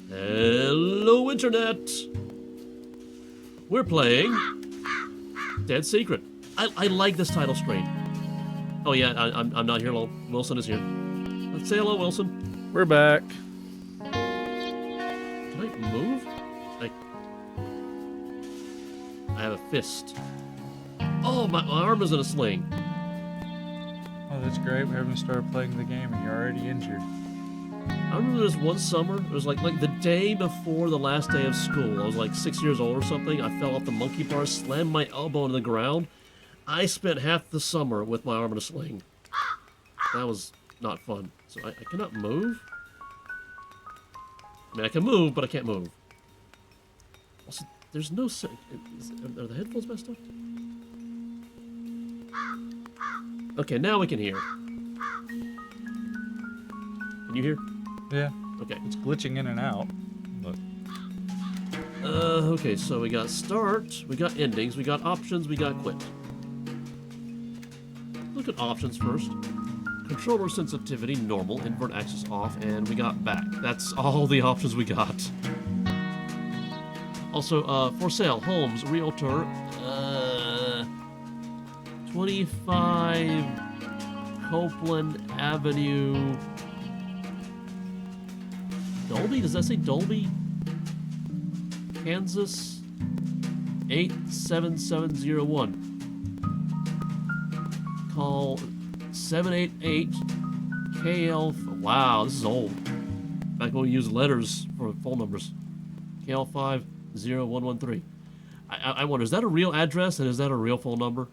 Hello, Internet! We're playing Dead Secret. I like this title screen. Oh yeah, I'm not here alone. Wilson is here. Let's say hello, Wilson. We're back. Can I move? I have a fist. Oh, my arm is in a sling. Oh, that's great. We haven't started playing the game and you're already injured. I remember this one summer, it was like the day before the last day of school. I was like 6 years old or something. I fell off the monkey bar, slammed my elbow into the ground. I spent half the summer with my arm in a sling. That was not fun. So I cannot move? I mean, I can move, but I can't move. Also, there's no... Are the headphones messed up? Okay, now we can hear. Can you hear? Yeah. Okay. It's glitching in and out. But okay, so we got start, we got endings, we got options, we got quit. Look at options first. Controller sensitivity, normal, invert axis off, and we got back. That's all the options we got. Also, for sale, homes, realtor, 25 Copeland Avenue. Dolby? Does that say Dolby? Kansas 87701. Call 788-KL... Wow, this is old. Back when we used letters for phone numbers. KL50113. I wonder, is that a real address and is that a real phone number?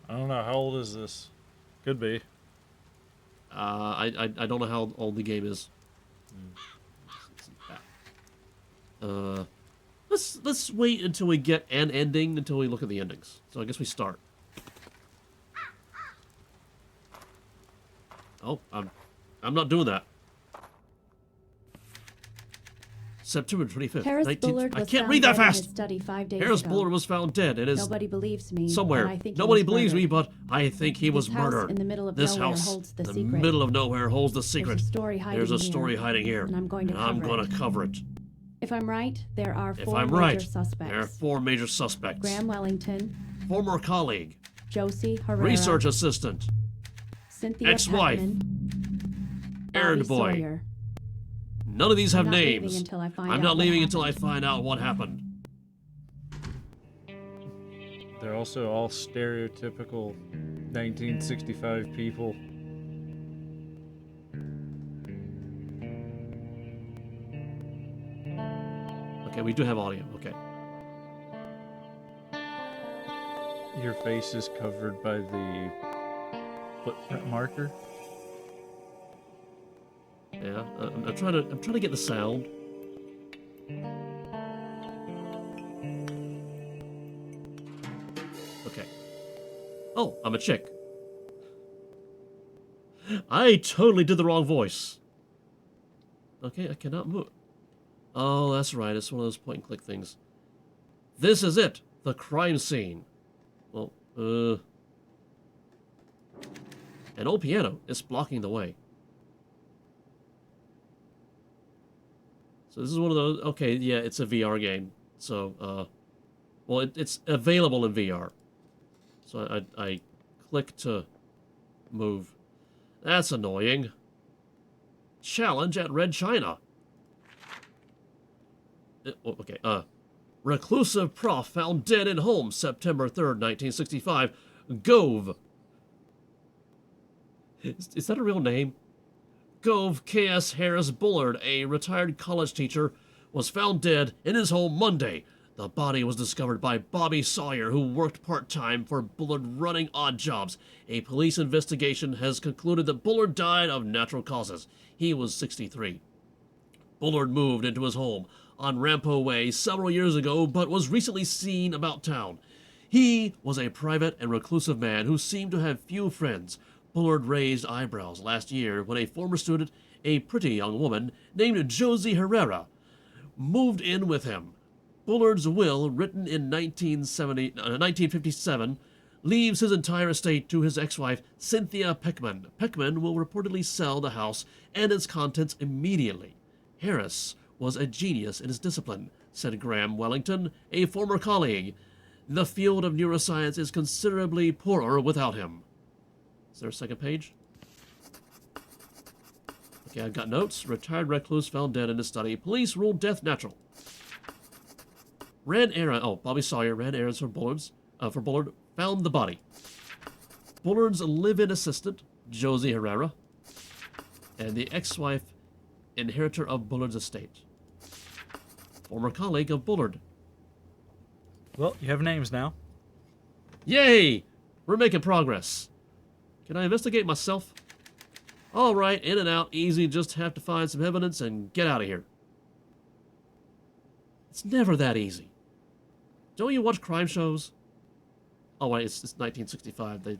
I don't know. How old is this? Could be. I don't know how old the game is. Let's wait until we get an ending until we look at the endings. So I guess we start. Oh, I'm not doing that. September 25th, Harris 19th. Bullard I was can't found read that dead in his fast. study 5 days Harris ago. Bullard was found dead in his Nobody believes me. somewhere. But I think Nobody he was believes me, murdered. but I think he was This house murdered. in the middle of This nowhere house holds the in the secret. middle of nowhere holds the secret. There's a story hiding There's a here, story hiding here, and I'm going to I'm cover gonna it. cover it. If I'm right, there are If 4 I'm major right, suspects. there are 4 major suspects. Graham Wellington, Former colleague, Josie Herrera, research assistant, Cynthia ex-wife, Peckman, errand Bobby boy. Sawyer. None of these have I'm not leaving names. until I find I'm out not what leaving until I happened. find out what happened. They're also all stereotypical 1965 people. Okay, we do have audio. Okay. Your face is covered by the footprint marker. Yeah, I'm trying to get the sound. Okay. Oh, I'm a chick. I totally did the wrong voice. Okay, I cannot move. Oh, that's right. It's one of those point and click things. This is it. The crime scene. Well, an old piano is blocking the way. So this is one of those, okay, yeah, it's a VR game. So, well, it's available in VR. So I click to move. That's annoying. Challenge at Red China. Okay, reclusive prof found dead in home September 3rd, 1965. Gove. Is that a real name? Gove K.S. Harris Bullard, a retired college teacher, was found dead in his home Monday. The body was discovered by Bobby Sawyer, who worked part-time for Bullard running odd jobs. A police investigation has concluded that Bullard died of natural causes. He was 63. Bullard moved into his home on Rampo Way several years ago, but was recently seen about town. He was a private and reclusive man who seemed to have few friends. Bullard raised eyebrows last year when a former student, a pretty young woman named Josie Herrera, moved in with him. Bullard's will, written in 1957, leaves his entire estate to his ex-wife, Cynthia Peckman. Peckman will reportedly sell the house and its contents immediately. Harris was a genius in his discipline, said Graham Wellington, a former colleague. The field of neuroscience is considerably poorer without him. Is there a second page? Okay, I've got notes. Retired recluse found dead in his study. Police ruled death natural. Bobby Sawyer ran errands for Bullard, found the body. Bullard's live-in assistant, Josie Herrera, and the ex-wife, inheritor of Bullard's estate. Former colleague of Bullard. Well, you have names now. Yay! We're making progress. Can I investigate myself? All right, in and out, easy, just have to find some evidence and get out of here. It's never that easy. Don't you watch crime shows? Oh wait, it's 1965. Did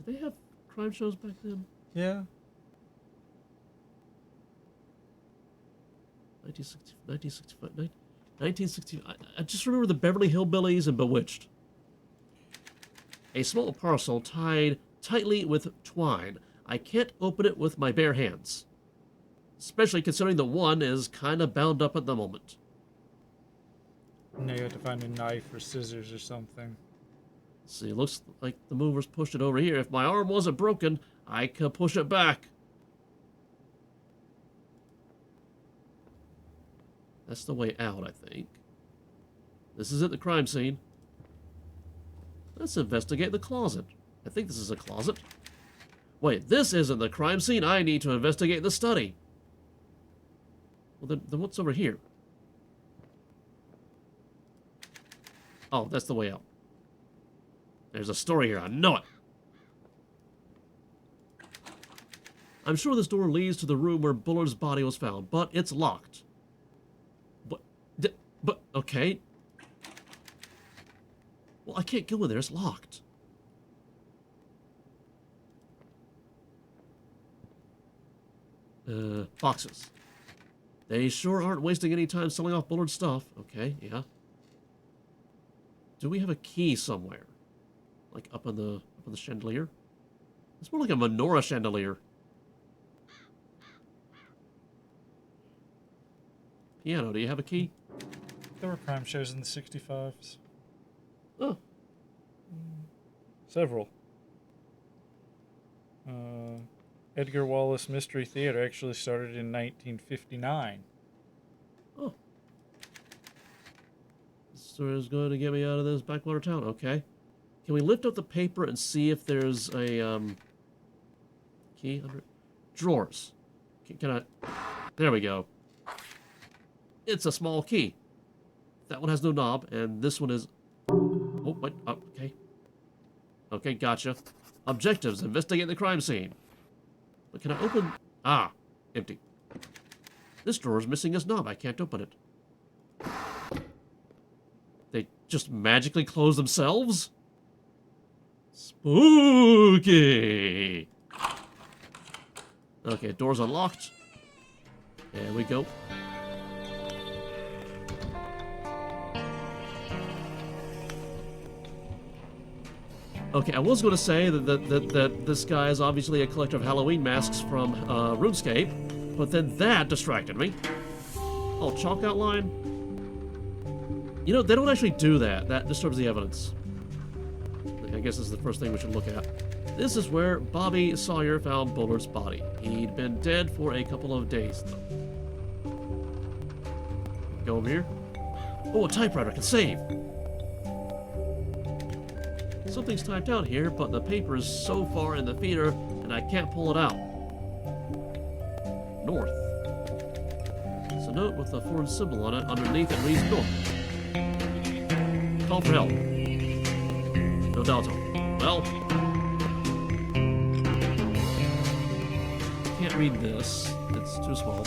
they have crime shows back then? Yeah. 1965. I just remember the Beverly Hillbillies and Bewitched. A small parcel tied tightly with twine. I can't open it with my bare hands. Especially considering the one is kind of bound up at the moment. Now you have to find a knife or scissors or something. See, looks like the movers pushed it over here. If my arm wasn't broken, I could push it back. That's the way out, I think. This is at the crime scene. Let's investigate the closet. I think this is a closet. Wait, this isn't the crime scene. I need to investigate the study. Well, then what's over here? Oh, that's the way out. There's a story here. I know it. I'm sure this door leads to the room where Bullard's body was found, but it's locked. But, okay. Well, I can't go in there. It's locked. Boxes. They sure aren't wasting any time selling off Bullard's stuff. Okay, yeah. Do we have a key somewhere? Like up on the chandelier? It's more like a menorah chandelier. Piano, do you have a key? There were crime shows in the 65s. Oh. Several. Edgar Wallace Mystery Theater actually started in 1959. Oh. This story is going to get me out of this backwater town. Okay. Can we lift up the paper and see if there's a, key under it? Drawers. Can I... There we go. It's a small key. That one has no knob, and this one is... Oh, wait, oh, okay. Okay, gotcha. Objectives, investigate the crime scene. But can I open... Ah, empty. This drawer is missing its knob. I can't open it. They just magically close themselves? Spooky! Okay, door's unlocked. There we go. Okay, I was going to say that this guy is obviously a collector of Halloween masks from RuneScape, but then that distracted me. Oh, chalk outline? You know, they don't actually do that. That disturbs the evidence. I guess this is the first thing we should look at. This is where Bobby Sawyer found Bullard's body. He'd been dead for a couple of days, though. Go over here. Oh, a typewriter can save. Something's typed out here, but the paper is so far in the feeder, and I can't pull it out. North. It's a note with a foreign symbol on it. Underneath it reads North. Call for help. No doubt. Well, can't read this. It's too small.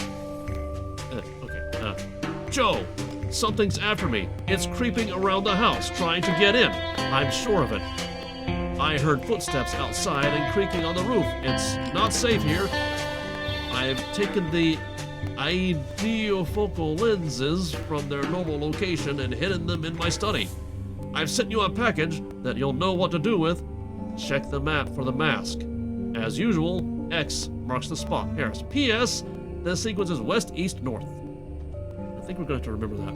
Okay. Joe, something's after me. It's creeping around the house, trying to get in. I'm sure of it. I heard footsteps outside and creaking on the roof. It's not safe here. I've taken the ideofocal lenses from their normal location and hidden them in my study. I've sent you a package that you'll know what to do with. Check the map for the mask. As usual, X marks the spot. Harris. P.S. The sequence is west, east, north. I think we're gonna have to remember that.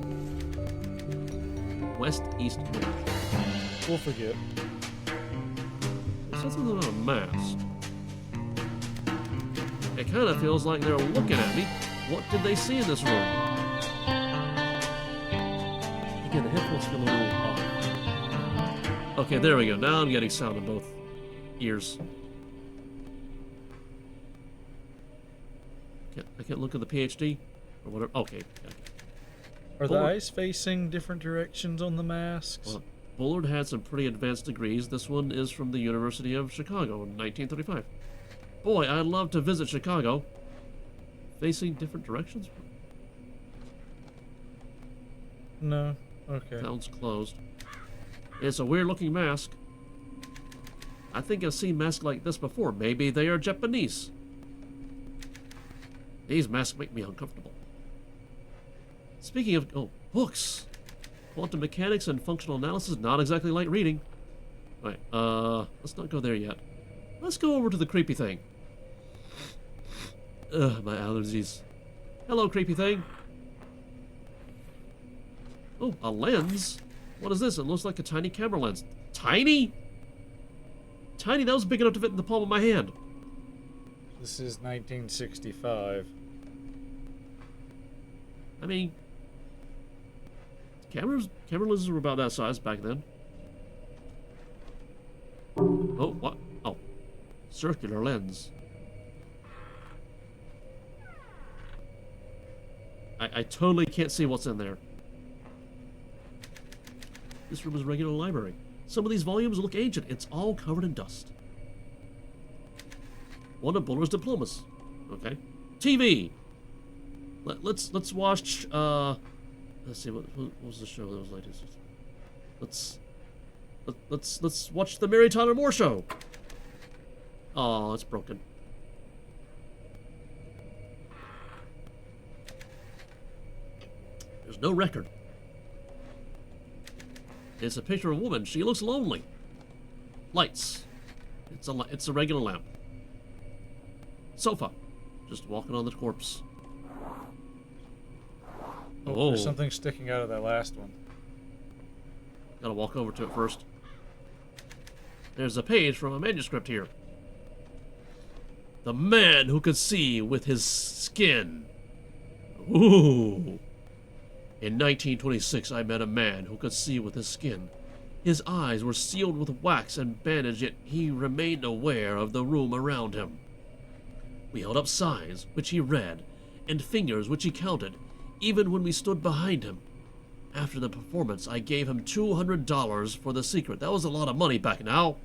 West, east, north. We'll forget. It says something about a mask. It kind of feels like they're looking at me. What did they see in this room? Again, the headphones feel a little off. Okay, there we go. Now I'm getting sound in both ears. I can't look at the PhD or whatever. Okay. Are the Bullard. eyes facing different directions on the masks? Well, Bullard had some pretty advanced degrees. This one is from the University of Chicago in 1935. Boy, I'd love to visit Chicago. Facing different directions? No. Okay. Sounds closed. It's a weird looking mask. I think I've seen masks like this before. Maybe they are Japanese. These masks make me uncomfortable. Speaking of, books. Quantum mechanics and functional analysis, not exactly light reading. Alright, let's not go there yet. Let's go over to the creepy thing. Ugh, my allergies. Hello, creepy thing. Oh, a lens? What is this? It looks like a tiny camera lens. Tiny? Tiny? That was big enough to fit in the palm of my hand. This is 1965. I mean, camera lenses were about that size back then. Oh, what? Oh, circular lens. I totally can't see what's in there. This room is a regular library. Some of these volumes look ancient. It's all covered in dust. One of Buller's diplomas. Okay. TV. Let's watch. Let's see what was the show that was like this. Let's watch the Mary Tyler Moore Show. Oh, it's broken. There's no record. It's a picture of a woman. She looks lonely. Lights. It's a regular lamp. Sofa. Just walking on the corpse. Oh, there's something sticking out of that last one. Gotta walk over to it first. There's a page from a manuscript here. The man who could see with his skin. Ooh. In 1926, I met a man who could see with his skin. His eyes were sealed with wax and bandaged, yet he remained aware of the room around him. We held up signs, which he read, and fingers, which he counted, even when we stood behind him. After the performance, I gave him $200 for the secret. That was a lot of money back now.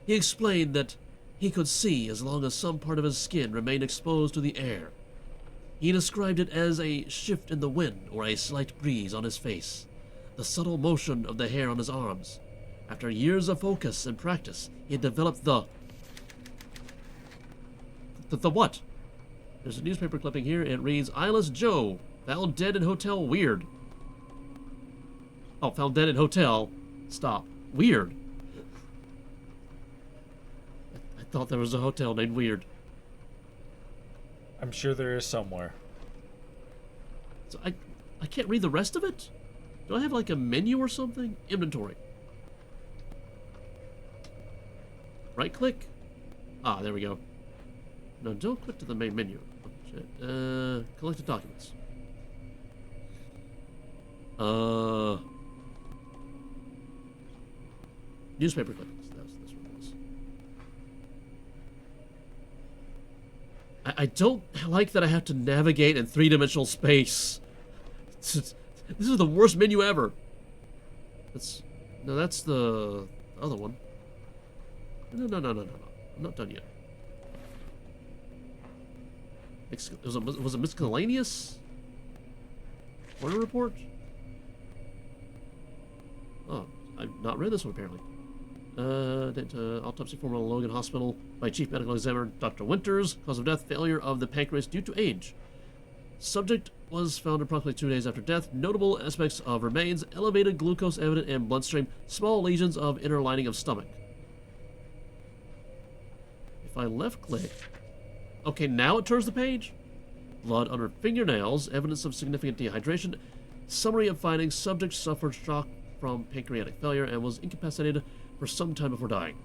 He explained that he could see as long as some part of his skin remained exposed to the air. He described it as a shift in the wind or a slight breeze on his face, the subtle motion of the hair on his arms. After years of focus and practice, he had developed the what? There's a newspaper clipping here. It reads, Eyeless Joe, found dead in hotel, weird. Oh, found dead in hotel. Stop. Weird. I thought there was a hotel named Weird. I'm sure there is somewhere. So I can't read the rest of it? Do I have like a menu or something? Inventory. Right click. Ah, there we go. No, don't click to the main menu. Oh, shit. Collected documents. Newspaper clippings. That's what it was. I don't like that I have to navigate in three-dimensional space. This is the worst menu ever. That's the other one. No. I'm not done yet. Was it miscellaneous? Order report? Oh, I've not read this one apparently. Autopsy form on Logan Hospital by Chief Medical Examiner Dr. Winters. Cause of death, failure of the pancreas due to age. Subject was found approximately 2 days after death. Notable aspects of remains: elevated glucose evident in bloodstream, small lesions of inner lining of stomach. If I left click... Okay, now it turns the page? blood under fingernails, evidence of significant dehydration. Summary of findings: subject suffered shock from pancreatic failure and was incapacitated for some time before dying.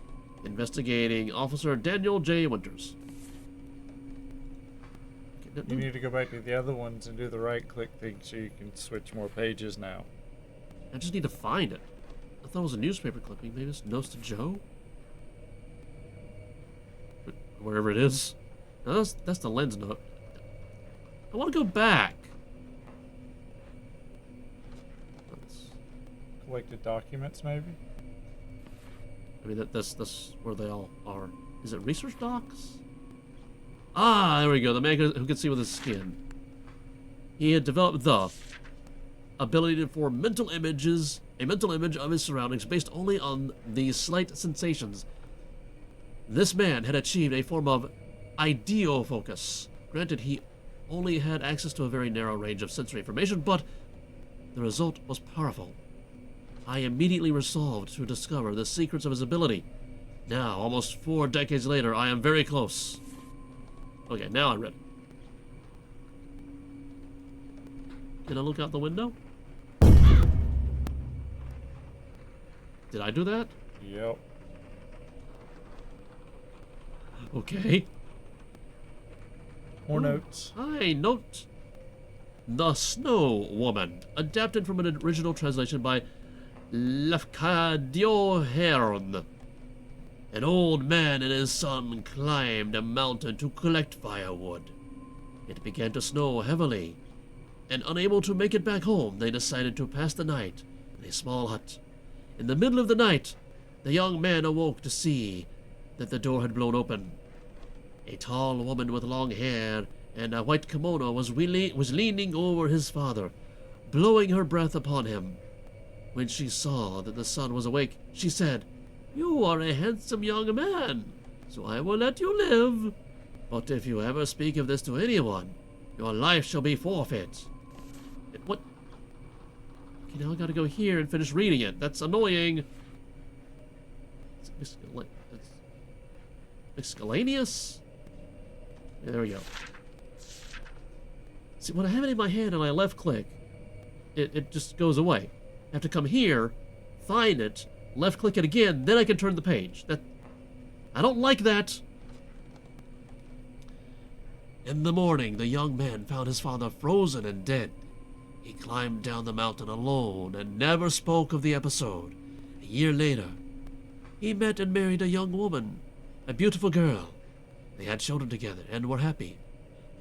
Investigating Officer Daniel J. Winters. You need to go back to the other ones and do the right-click thing so you can switch more pages now. I just need to find it. I thought it was a newspaper clipping. Maybe it's Notes to Joe? Wherever it is. No, that's the lens note. I want to go back. Collected documents, maybe? I mean, that's where they all are. Is it research docs? Ah, there we go. The man who could see with his skin. He had developed the ability to form mental images, a mental image of his surroundings based only on these slight sensations. This man had achieved a form of ideofocus. Granted, he only had access to a very narrow range of sensory information, but the result was powerful. I immediately resolved to discover the secrets of his ability. Now, almost 4 decades later, I am very close. Okay, now I'm ready. Can I look out the window? Did I do that? Yep. Okay. More notes. Hi, note. The Snow Woman, adapted from an original translation by Lafcadio Heron. An old man and his son climbed a mountain to collect firewood. It began to snow heavily, and unable to make it back home, they decided to pass the night in a small hut. In the middle of the night, the young man awoke to see that the door had blown open. A tall woman with long hair and a white kimono was leaning over his father, blowing her breath upon him. When she saw that the son was awake, she said, "You are a handsome young man, so I will let you live. But if you ever speak of this to anyone, your life shall be forfeit." What? Okay, now I gotta go here and finish reading it. That's annoying. It's miscellaneous? Yeah, there we go. See, when I have it in my hand and I left click, it just goes away. I have to come here, find it, left click it again, then I can turn the page. I don't like that. In the morning, the young man found his father frozen and dead. He climbed down the mountain alone and never spoke of the episode. A year later, he met and married a young woman, a beautiful girl. They had children together and were happy.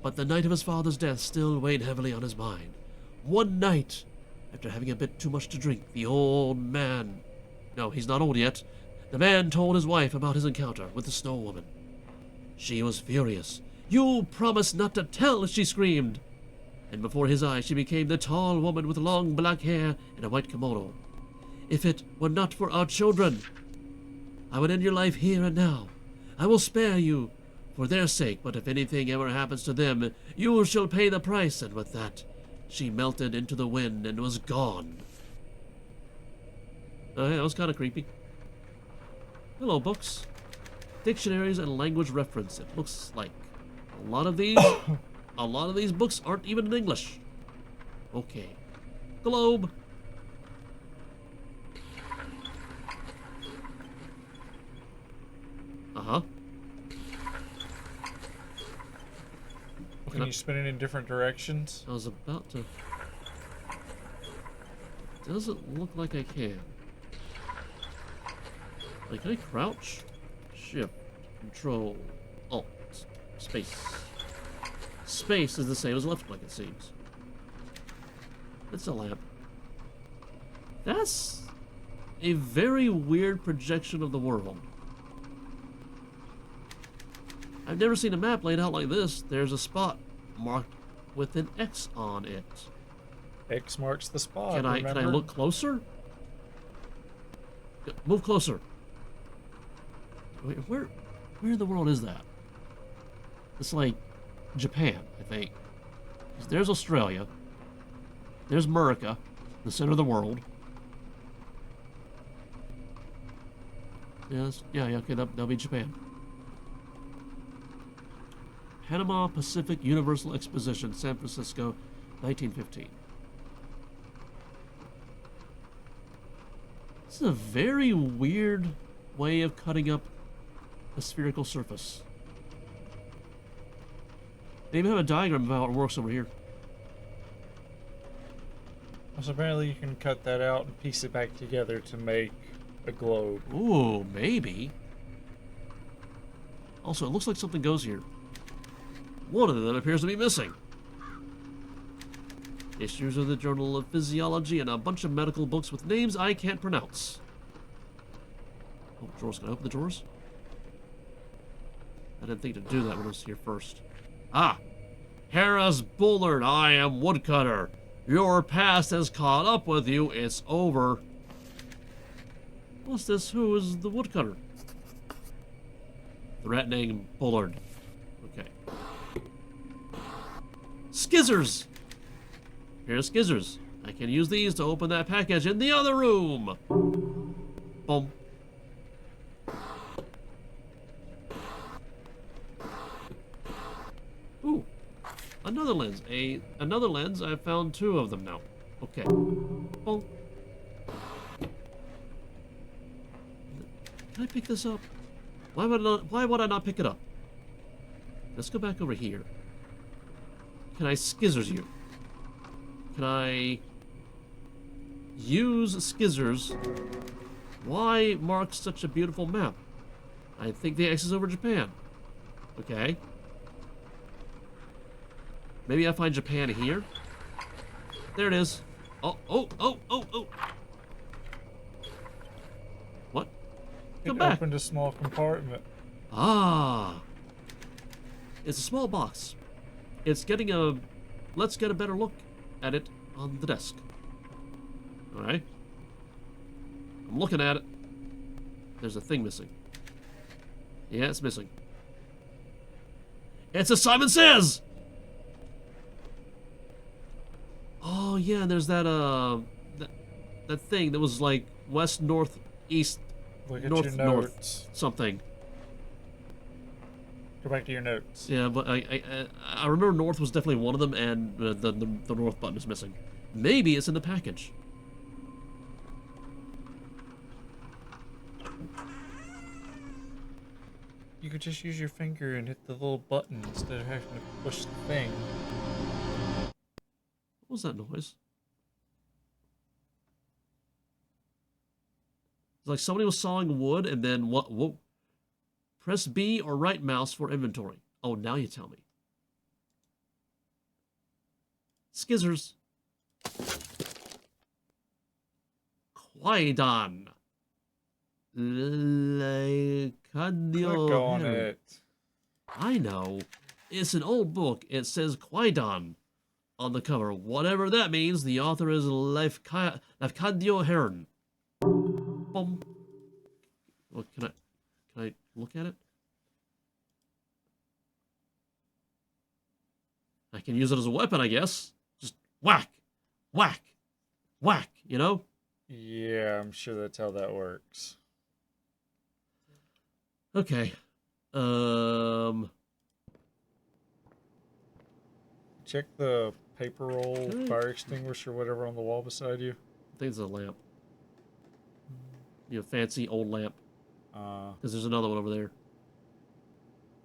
But the night of his father's death still weighed heavily on his mind. One night, after having a bit too much to drink, the old man... No, he's not old yet. The man told his wife about his encounter with the Snow Woman. She was furious. "You promised not to tell," she screamed. And before his eyes she became the tall woman with long black hair and a white kimono. "If it were not for our children, I would end your life here and now. I will spare you for their sake, but if anything ever happens to them, you shall pay the price." And with that, she melted into the wind and was gone. Oh, yeah, that was kind of creepy. Hello, books. Dictionaries and language reference. It looks like a lot of these books aren't even in English. Okay. Globe. Uh-huh. Can you spin it in different directions? I was about to... Doesn't look like I can. Like, can I crouch? Shift. Control. Alt. Space. Space is the same as left click, it seems. It's a lamp. That's a very weird projection of the world. I've never seen a map laid out like this. There's a spot marked with an X on it. X marks the spot. Can I look closer? Move closer. Wait, where in the world is that? It's like Japan, I think. There's Australia. There's America, the center of the world. Yes, yeah, okay, that'll be Japan. Panama Pacific Universal Exposition, San Francisco, 1915. This is a very weird way of cutting up a spherical surface. They even have a diagram of how it works over here. So apparently you can cut that out and piece it back together to make a globe. Ooh, maybe. Also, it looks like something goes here. One of them appears to be missing. Issues of the Journal of Physiology and a bunch of medical books with names I can't pronounce. Oh, drawers. Can I open the drawers? I didn't think to do that when I was here first. Ah! Harris Bullard, I am Woodcutter. Your past has caught up with you. It's over. What's this? Who is the Woodcutter? Threatening Bullard. Okay. Skizzers! Here's skizzers. I can use these to open that package in the other room. Boom. Ooh. Another lens. Another lens. I found 2 of them now. Okay. Boom. Can I pick this up? Why would I not pick it up? Let's go back over here. Can I skizzers you? Can I use skizzers? Why mark such a beautiful map? I think the X is over Japan. Okay. Maybe I find Japan here. There it is. Oh. What? Come back. Opened a small compartment. Ah. It's a small box. It's getting a... Let's get a better look at it on the desk. Alright. I'm looking at it. There's a thing missing. Yeah, it's missing. It's a Simon Says! Oh, yeah, and there's that, that thing that was like west, north, east, Look at north, your north, notes. something. Go back to your notes. Yeah, but I remember north was definitely one of them, and the north button is missing. Maybe it's in the package. You could just use your finger and hit the little button instead of having to push the thing. What was that noise? It's like somebody was sawing wood, and then what? Whoa. Press B or right mouse for inventory. Oh, now you tell me. Skizzers. Quaidan. Click on it. I know. It's an old book. It says Quaidan on the cover. Whatever that means, the author is Lafcadio Heron. Boom. Well, can I look at it? I can use it as a weapon, I guess. Just whack, whack, whack, you know? Yeah, I'm sure that's how that works. Okay. Check the paper roll, Okay. fire extinguisher, whatever on the wall beside you. I think it's a lamp. You know, fancy old lamp. Because there's another one over there.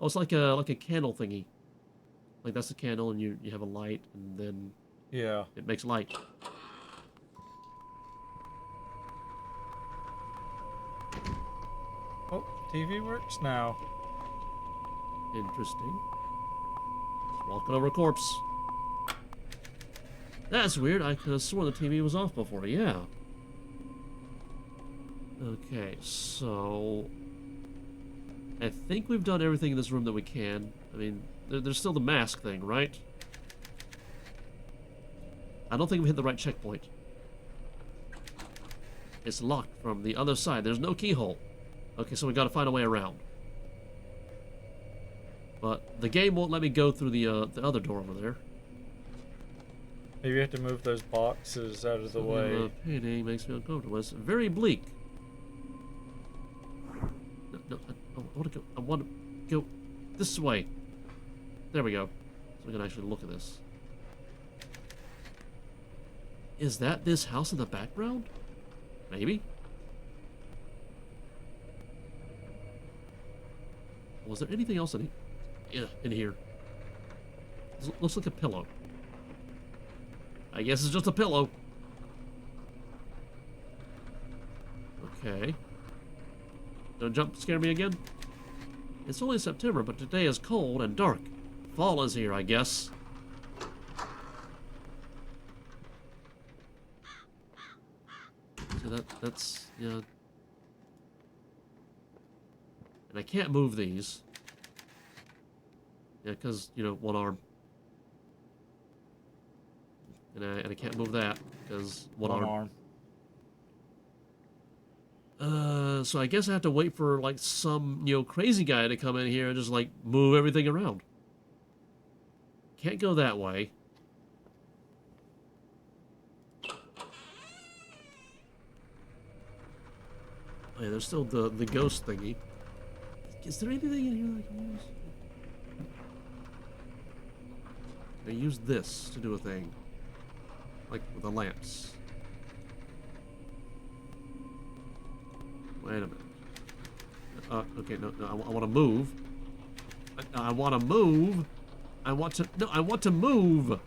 Oh, it's like a candle thingy. Like that's the candle, and you have a light, and then Yeah. it makes light. Oh, TV works now. Interesting. Just walking over a corpse. That's weird. I could have sworn the TV was off before. Yeah. Okay, so I think we've done everything in this room that we can. I mean, there's still the mask thing, right? I don't think we hit the right checkpoint. It's locked from the other side. There's no keyhole. Okay, so we gotta find a way around. But the game won't let me go through the other door over there. Maybe you have to move those boxes out of the way. Painting makes me uncomfortable. It's very bleak. No, I want to go. I want to go this way. There we go. So we can actually look at this. Is that this house in the background? Maybe? Was there anything else in here? Looks like a pillow. I guess it's just a pillow. Okay. Don't jump scare me again? It's only September, but today is cold and dark. Fall is here, I guess. So that's, yeah. And I can't move these. Yeah, because, you know, one arm. And I can't move that, because one arm. So I guess I have to wait for, like, some, you know, crazy guy to come in here and just, like, move everything around. Can't go that way. Oh, yeah, there's still the ghost thingy. Is there anything in here that I can use? Can I use this to do a thing? Like with the lamps. Wait a minute. Okay, no, I want to move. I want to move. I want to move.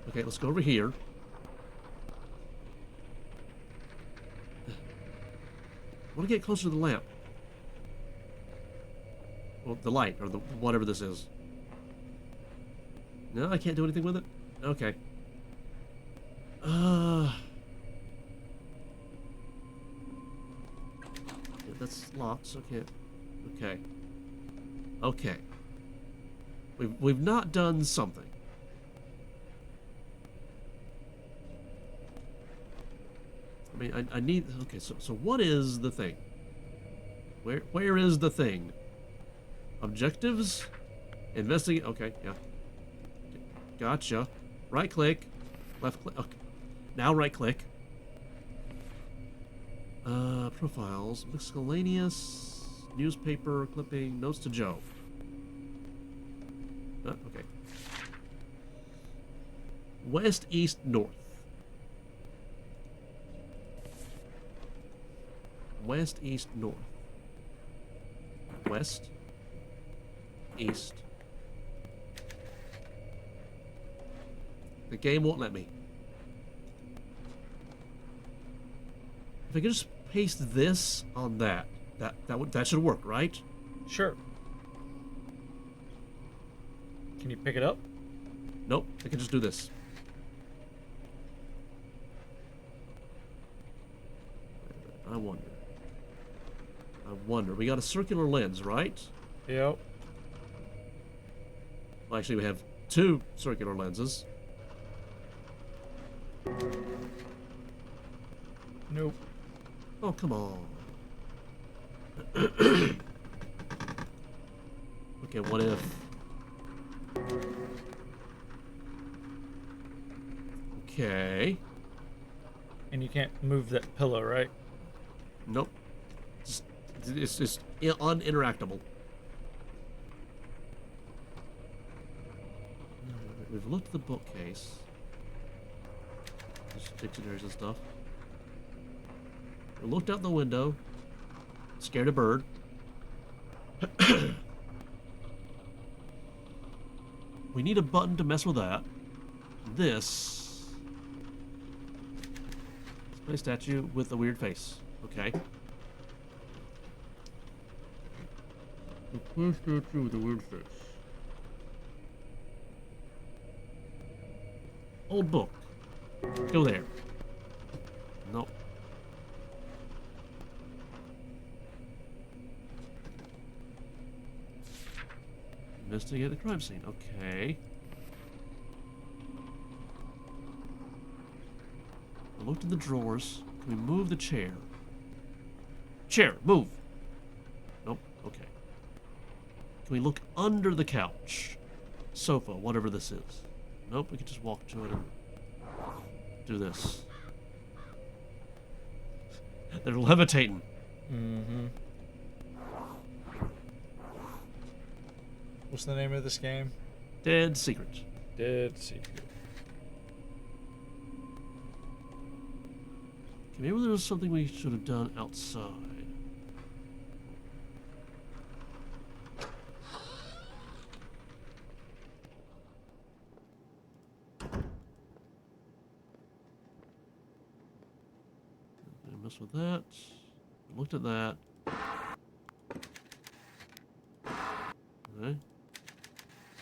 Okay, let's go over here. I want to get closer to the lamp. Well, the light, or the whatever this is. No, I can't do anything with it? Okay. Yeah, that's locked, so I can't. Okay. Okay. We've not done something. I mean, I need. Okay, so what is the thing? Where is the thing? Objectives? Investigate. Okay, yeah. Gotcha. Right click. Left click. Okay. Now right click. Profiles. Miscellaneous. Newspaper clipping. Notes to Joe. Okay. West, east, north. West, east, north. West, east. The game won't let me. If I could just paste this on that should work, right? Sure. Can you pick it up? Nope, I can just do this. I wonder. We got a circular lens, right? Yep. Well, actually, we have two circular lenses. Nope. Oh, come on. Okay, what if? Okay. And you can't move that pillow, right? Nope. It's just uninteractable. We've looked at the bookcase. There's dictionaries and stuff. We looked out the window. Scared a bird. We need a button to mess with that. This. Display statue with a weird face. Okay. Display statue with a weird face. Old book. Go there. Nope. Investigate the crime scene. Okay. I looked in the drawers. Can we move the chair? Chair, move! Nope. Okay. Can we look under the couch? Sofa, whatever this is. Nope, we can just walk to it and do this. They're levitating. Mm-hmm. What's the name of this game? Dead Secret. Dead Secret. Okay, maybe there was something we should have done outside. I mess with that. Looked at that. Okay.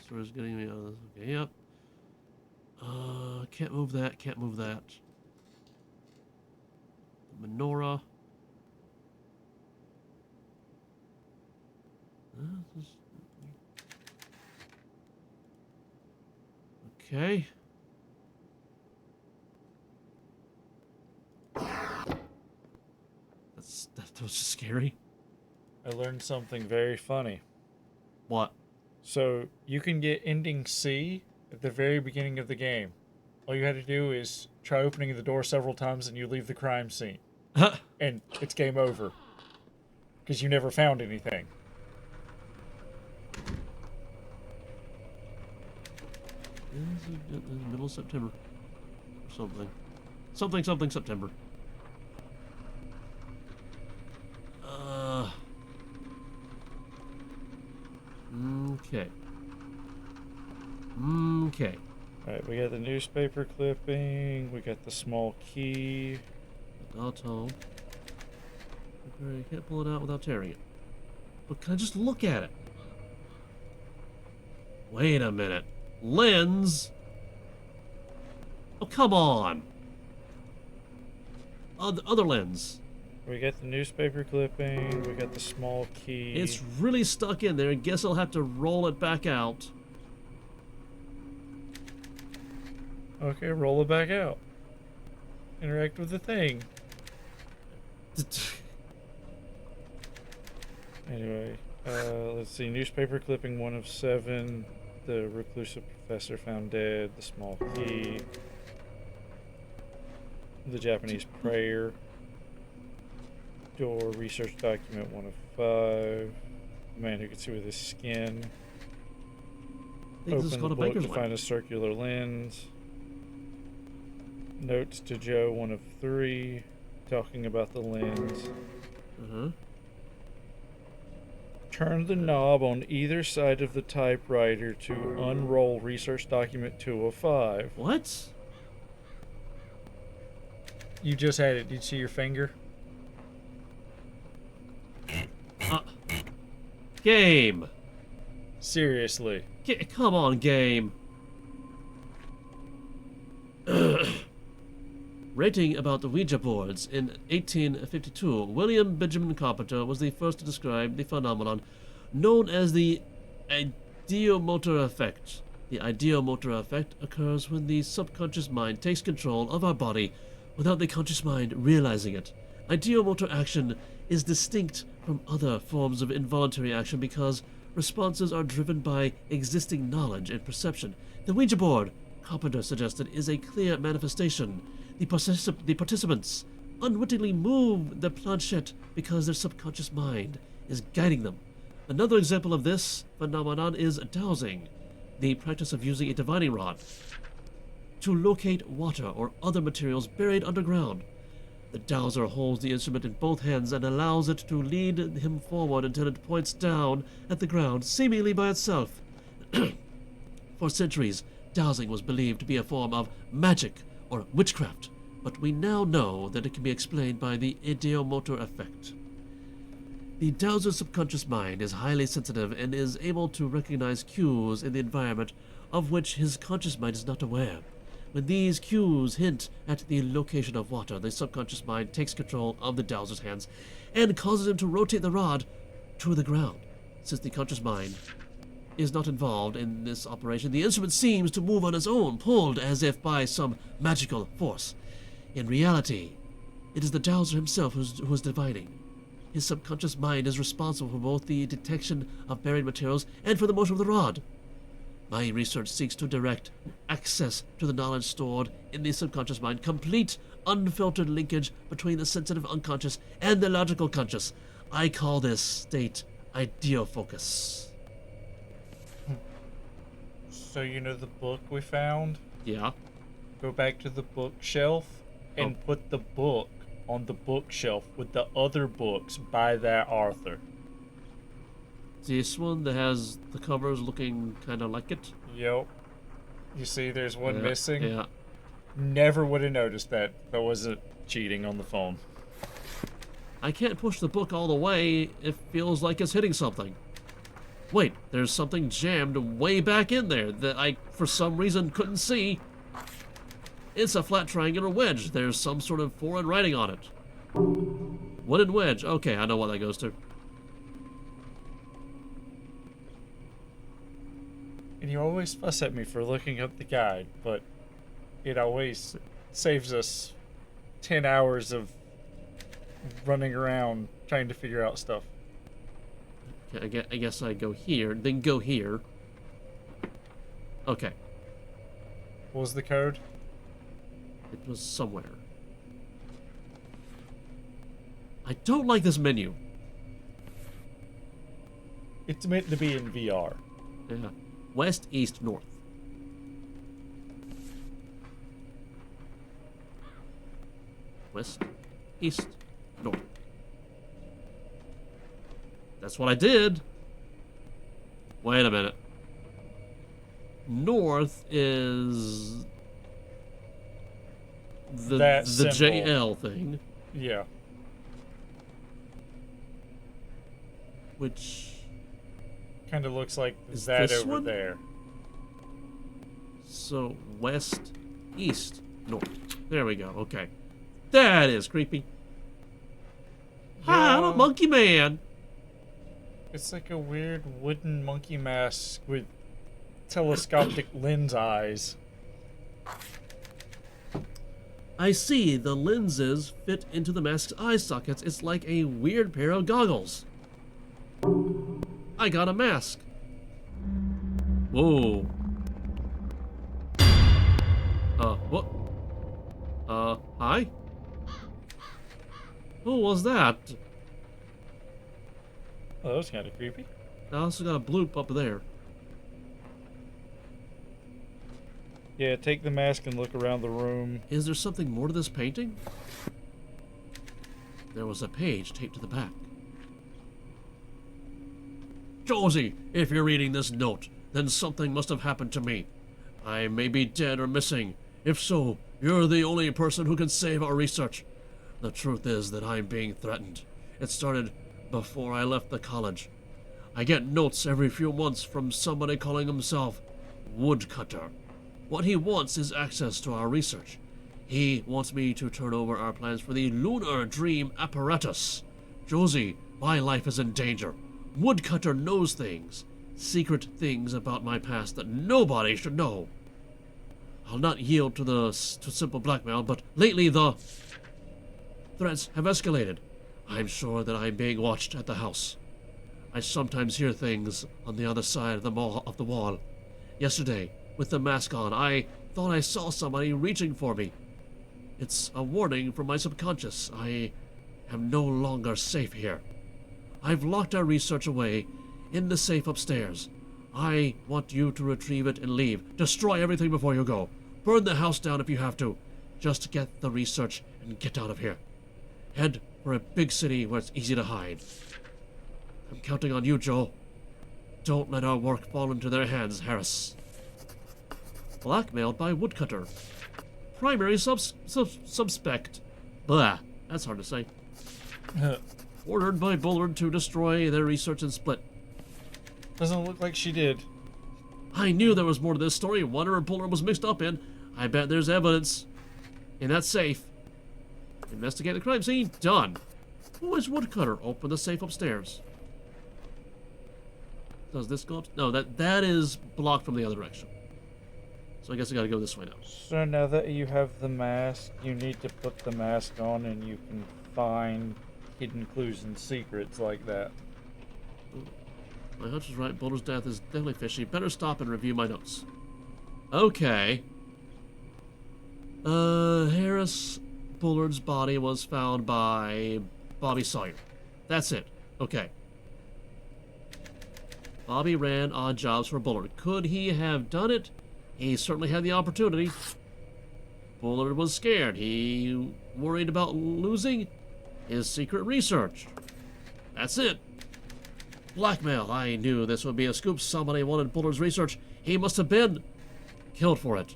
Store's getting me out of this. Okay, yep. Can't move that, can't move that. The menorah. Okay. That was just scary. I learned something very funny. What? So you can get ending C at the very beginning of the game. All you had to do is try opening the door several times and you leave the crime scene. And it's game over. Because you never found anything. This is middle of September. Or something. Something September. Okay. Okay. Alright, we got the newspaper clipping, we got the small key. Auto. Okay, you can't pull it out without tearing it. But can I just look at it? Wait a minute. Lens? Oh, come on. Other lens. We got the newspaper clipping, we got the small key. It's really stuck in there. I guess I'll have to roll it back out. Okay, roll it back out. Interact with the thing. Anyway, let's see. Newspaper clipping 1 of 7. The reclusive professor found dead. The small key. The Japanese prayer. Door research document 1 of 5. Man who could see with his skin. I think this is Open called the a book baker's to line. find a circular lens. Notes to Joe 1 of 3. Talking about the lens. Turn the knob on either side of the typewriter to unroll research document 2 of 5. What? You just had it. Did you see your finger? Game. Seriously. Come on, game. Writing about the Ouija boards in 1852, William Benjamin Carpenter was the first to describe the phenomenon known as the ideomotor effect. The ideomotor effect occurs when the subconscious mind takes control of our body without the conscious mind realizing it. Ideomotor action is distinct from other forms of involuntary action because responses are driven by existing knowledge and perception. The Ouija board, Carpenter suggested, is a clear manifestation. The participants unwittingly move the planchette because their subconscious mind is guiding them. Another example of this phenomenon is dowsing, the practice of using a divining rod to locate water or other materials buried underground. The dowser holds the instrument in both hands and allows it to lead him forward until it points down at the ground, seemingly by itself. For centuries, dowsing was believed to be a form of magic or witchcraft, but we now know that it can be explained by the ideomotor effect. The dowser's subconscious mind is highly sensitive and is able to recognize cues in the environment of which his conscious mind is not aware. When these cues hint at the location of water, the subconscious mind takes control of the dowser's hands and causes him to rotate the rod to the ground. Since the conscious mind is not involved in this operation, the instrument seems to move on its own, pulled as if by some magical force. In reality, it is the dowser himself who is divining. His subconscious mind is responsible for both the detection of buried materials and for the motion of the rod. My research seeks to direct access to the knowledge stored in the subconscious mind, complete, unfiltered linkage between the sensitive unconscious and the logical conscious. I call this state ideofocus. So you know the book we found? Yeah. Go back to the bookshelf and put the book on the bookshelf with the other books by that author. This one that has the covers looking kind of like it. Yep. You see there's one missing? Yeah. Never would have noticed that if I wasn't cheating on the phone. I can't push the book all the way. It feels like it's hitting something. Wait, there's something jammed way back in there that I, for some reason, couldn't see. It's a flat triangular wedge. There's some sort of foreign writing on it. Wooden wedge. Okay, I know what that goes to. And you always fuss at me for looking up the guide, but it always saves us 10 hours of running around trying to figure out stuff. Okay, I guess I go here, then go here. Okay. What was the code? It was somewhere. I don't like this menu. It's meant to be in VR. Yeah. West, east, north. West, east, north. That's what I did. Wait a minute. North is the symbol. JL thing, Yeah. which Kind of looks like Is that this over one? there. so west, east, north. There we go. Okay. That is creepy. Hi, I'm a Yeah. monkey man. It's like a weird wooden monkey mask with telescopic lens eyes. I see the lenses fit into the mask's eye sockets. It's like a weird pair of goggles. I got a mask. Whoa. What? Hi? Who was that? Oh, that was kind of creepy. I also got a bloop up there. Yeah, take the mask and look around the room. Is there something more to this painting? There was a page taped to the back. Josie, if you're reading this note, then something must have happened to me. I may be dead or missing. If so, you're the only person who can save our research. The truth is that I'm being threatened. It started before I left the college. I get notes every few months from somebody calling himself Woodcutter. What he wants is access to our research. He wants me to turn over our plans for the lunar dream apparatus. Josie, my life is in danger. Woodcutter knows things, secret things about my past that nobody should know. I'll not yield to simple blackmail, but lately the threats have escalated. I'm sure that I'm being watched at the house. I sometimes hear things on the other side of the wall. Yesterday, with the mask on, I thought I saw somebody reaching for me. It's a warning from my subconscious. I am no longer safe here. I've locked our research away in the safe upstairs. I want you to retrieve it and leave. Destroy everything before you go. Burn the house down if you have to. Just get the research and get out of here. Head for a big city where it's easy to hide. I'm counting on you, Joe. Don't let our work fall into their hands, Harris. Blackmailed by Woodcutter. Primary suspect. Blah. That's hard to say. Ordered by Bullard to destroy their research and split. Doesn't look like she did. I knew there was more to this story. Whatever Bullard was mixed up in. I bet there's evidence in that safe. Investigate the crime scene. Done. Who is Woodcutter? Open the safe upstairs. Does this go up? No, that is blocked from the other direction. So I guess I gotta go this way now. So now that you have the mask, you need to put the mask on and you can find hidden clues and secrets like that. My hunch is right. Boulder's death is definitely fishy. Better stop and review my notes. Okay. Harris Bullard's body was found by Bobby Sawyer. That's it. Okay. Bobby ran odd jobs for Bullard. Could he have done it? He certainly had the opportunity. Bullard was scared. He worried about losing his secret research. That's it. Blackmail. I knew this would be a scoop. Somebody wanted Bullard's research. He must have been killed for it.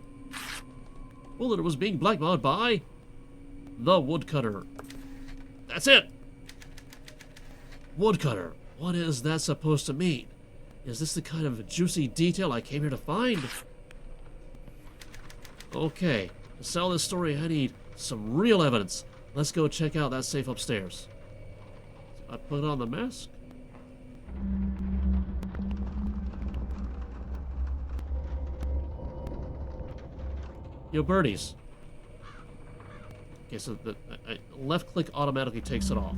Bullard was being blackmailed by the woodcutter. That's it. Woodcutter. What is that supposed to mean? Is this the kind of juicy detail I came here to find? Okay, to sell this story, I need some real evidence. Let's go check out that safe upstairs. So I put on the mask. Yo, birdies. Okay, so the left click automatically takes it off.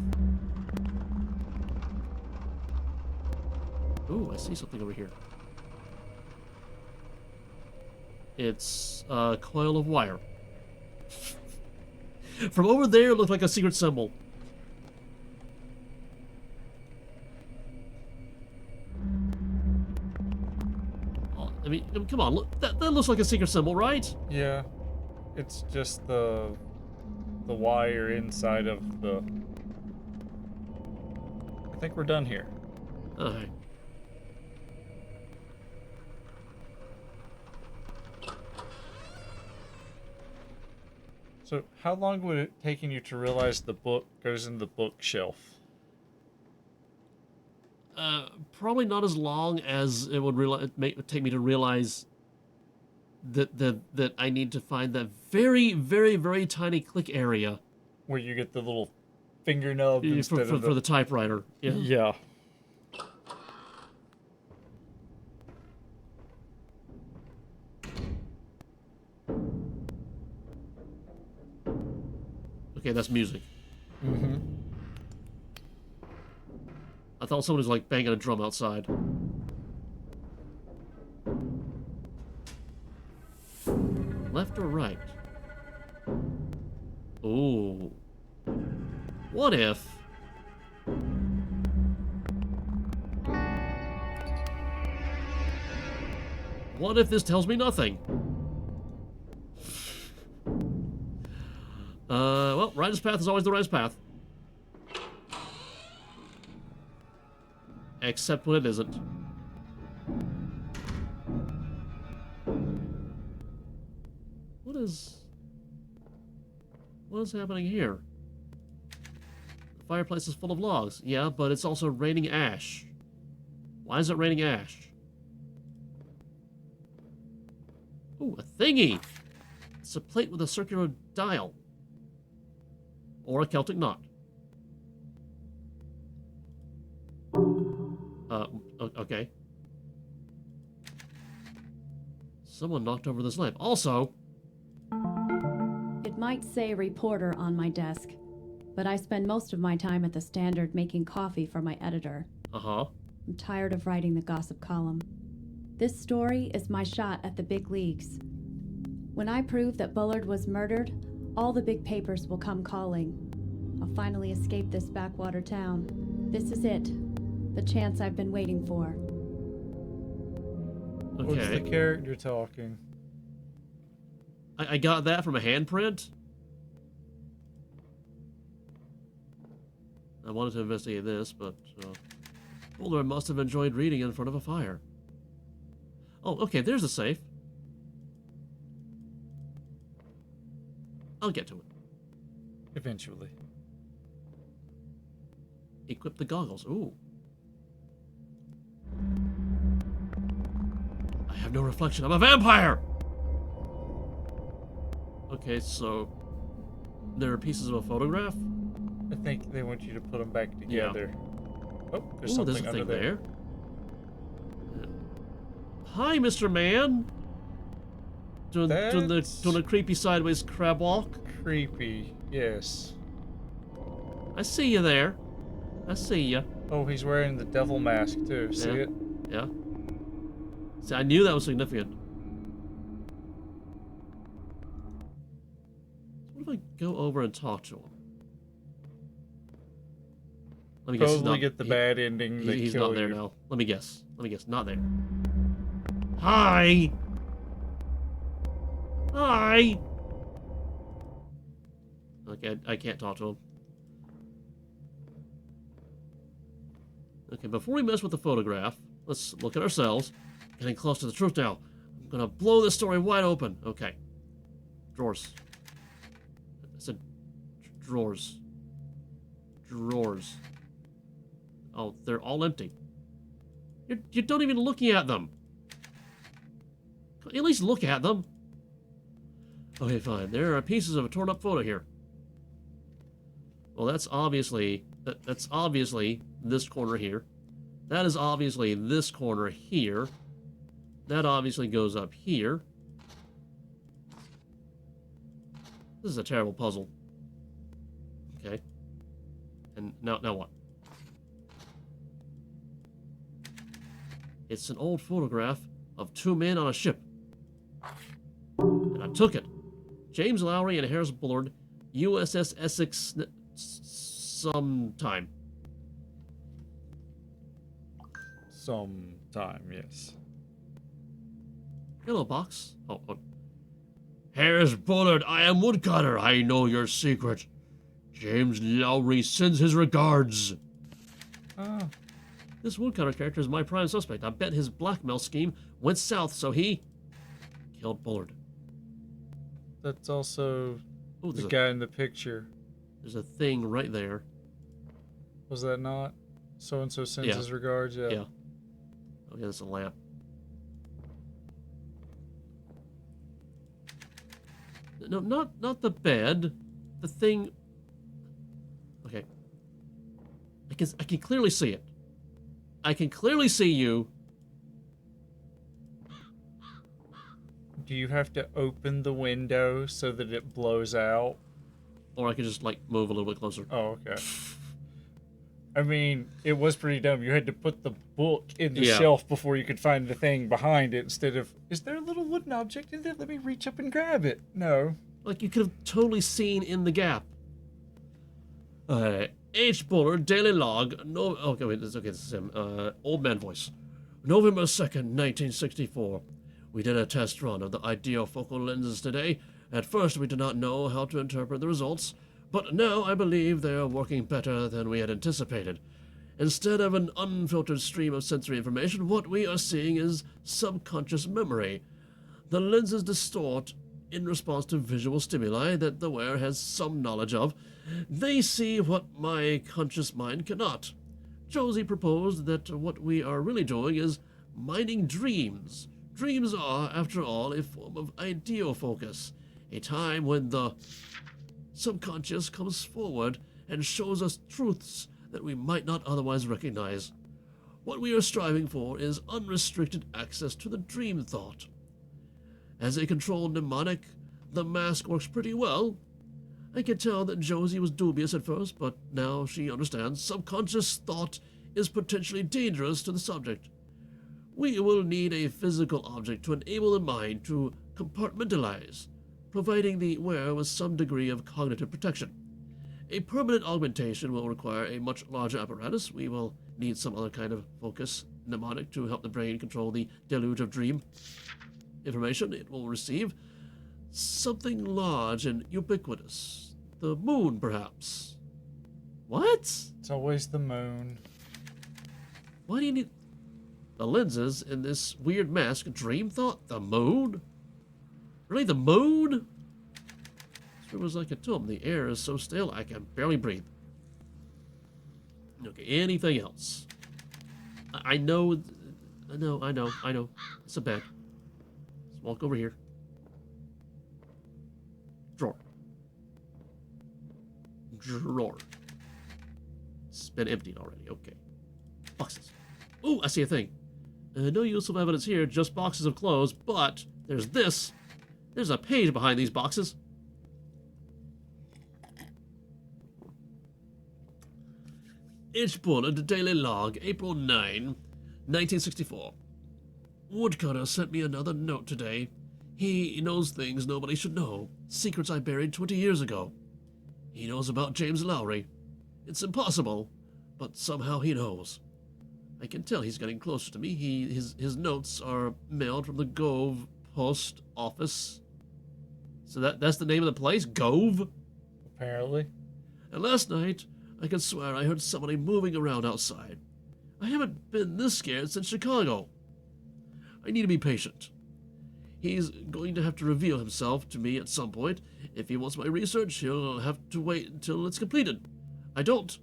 Ooh, I see something over here. It's a coil of wire. From over there, it looked like a secret symbol. Oh, I mean, come on, look, that looks like a secret symbol, right? Yeah. It's just the wire inside of the... I think we're done here. Alright. So, how long would it taken you to realize the book goes in the bookshelf? Probably not as long as it would take me to realize that I need to find that very, very, very tiny click area Where you get the little finger nub instead of for the typewriter. Yeah. Yeah. Okay, that's music. Mm-hmm. I thought someone was like banging a drum outside. Left or right? Ooh. What if... What if this tells me nothing? Well, rightest path is always the rightest path. Except when it isn't. What is happening here? The fireplace is full of logs. Yeah, but it's also raining ash. Why is it raining ash? Ooh, a thingy! It's a plate with a circular dial. Or a Celtic knot. Okay. Someone knocked over this lamp. Also... It might say reporter on my desk, but I spend most of my time at the Standard making coffee for my editor. Uh-huh. I'm tired of writing the gossip column. This story is my shot at the big leagues. When I prove that Bullard was murdered, all the big papers will come calling. I'll finally escape this backwater town. This is it. The chance I've been waiting for. Okay. What's the character talking? I got that from a handprint. I wanted to investigate this, but Bullard must have enjoyed reading in front of a fire. Oh, okay, there's a safe. I'll get to it. Eventually. Equip the goggles. Ooh. I have no reflection. I'm a vampire! Okay, so there are pieces of a photograph? I think they want you to put them back together. Oh, there's Ooh, something there's a under thing there. there. Hi, Mr. Man! Doing a creepy sideways crab walk. Creepy, yes. I see you there. I see you. Oh, he's wearing the devil mask too. See it? Yeah. See, I knew that was significant. So what if I go over and talk to him? Let me guess. Probably get the bad ending. He's not there now. Let me guess. Let me guess, not there. Hi! Hi! Okay, I can't talk to him. Okay, before we mess with the photograph, let's look at ourselves. Getting close to the truth now. I'm gonna blow this story wide open. Okay. Drawers. I said drawers. Drawers. Oh, they're all empty. You don't even looking at them. At least look at them. Okay, fine. There are pieces of a torn up photo here. Well, that's obviously this corner here. That is obviously this corner here. That obviously goes up here. This is a terrible puzzle. Okay. And now what? It's an old photograph of two men on a ship. And I took it. James Lowry and Harris Bullard, USS Essex sometime. Sometime, yes. Hello, box. Oh. Harris Bullard, I am Woodcutter. I know your secret. James Lowry sends his regards. Oh. This Woodcutter character is my prime suspect. I bet his blackmail scheme went south, so he killed Bullard. That's also Ooh, the guy in the picture. There's a thing right there. Was that not? So-and-so sends his regards? Yeah. Yeah. Okay, that's a lamp. No, not the bed. The thing. Okay. I can clearly see it. I can clearly see you. Do you have to open the window so that it blows out? Or I can just, like, move a little bit closer. Oh, okay. I mean, it was pretty dumb. You had to put the book in the shelf before you could find the thing behind it instead of, is there a little wooden object in there? Let me reach up and grab it. No. Like, you could have totally seen in the gap. H. Bullard, Daily Log. No, okay, wait, this is him. Old man voice. November 2nd, 1964. We did a test run of the ideofocal lenses today. At first, we did not know how to interpret the results, but now I believe they are working better than we had anticipated. Instead of an unfiltered stream of sensory information, what we are seeing is subconscious memory. The lenses distort in response to visual stimuli that the wearer has some knowledge of. They see what my conscious mind cannot. Josie proposed that what we are really doing is mining dreams. Dreams are, after all, a form of ideofocus, a time when the subconscious comes forward and shows us truths that we might not otherwise recognize. What we are striving for is unrestricted access to the dream thought. As a controlled mnemonic, the mask works pretty well. I can tell that Josie was dubious at first, but now she understands subconscious thought is potentially dangerous to the subject. We will need a physical object to enable the mind to compartmentalize, providing the wearer with some degree of cognitive protection. A permanent augmentation will require a much larger apparatus. We will need some other kind of focus mnemonic to help the brain control the deluge of dream information it will receive. Something large and ubiquitous. The moon, perhaps. What? It's always the moon. Why do you need... The lenses in this weird mask, dream thought? The moon? Really, the moon? This room is like a tomb. The air is so stale I can barely breathe. Okay, anything else? I know. It's a bed. Let's walk over here. Drawer. It's been emptied already. Okay. Boxes. Ooh, I see a thing. No useful evidence here, just boxes of clothes, but there's this. There's a page behind these boxes. H. Bullard, Daily Log, April 9, 1964. Woodcutter sent me another note today. He knows things nobody should know, secrets I buried 20 years ago. He knows about James Lowry. It's impossible, but somehow he knows. I can tell he's getting closer to me. His notes are mailed from the Gove post office. So that's the name of the place? Gove? Apparently. And last night, I can swear I heard somebody moving around outside. I haven't been this scared since Chicago. I need to be patient. He's going to have to reveal himself to me at some point. If he wants my research, he'll have to wait until it's completed. I don't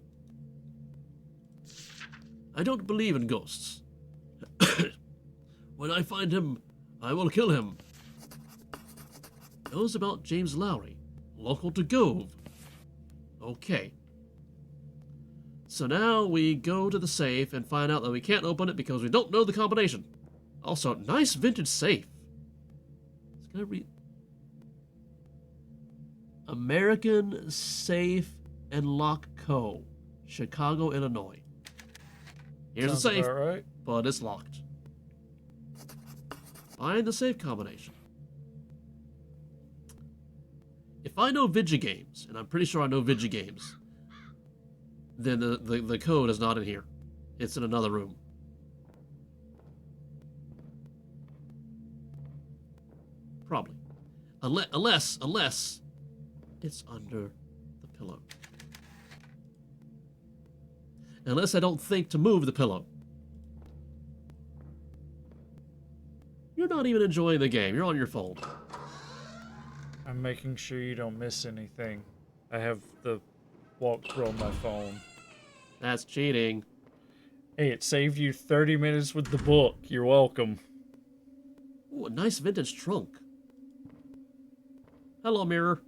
believe in ghosts. When I find him, I will kill him. Knows about James Lowry, local to Gove. Okay. So now we go to the safe and find out that we can't open it because we don't know the combination. Also, nice vintage safe. It's gonna read American Safe and Lock Co., Chicago, Illinois. Here's the safe, right. but it's locked. Find the safe combination. If I know Vigigames, and I'm pretty sure I know Vigigames, then the code is not in here. It's in another room. Probably. Unless it's under the pillow. Unless I don't think to move the pillow. You're not even enjoying the game. You're on your phone. I'm making sure you don't miss anything. I have the walkthrough on my phone. That's cheating. Hey, it saved you 30 minutes with the book. You're welcome. Ooh, a nice vintage trunk. Hello, mirror.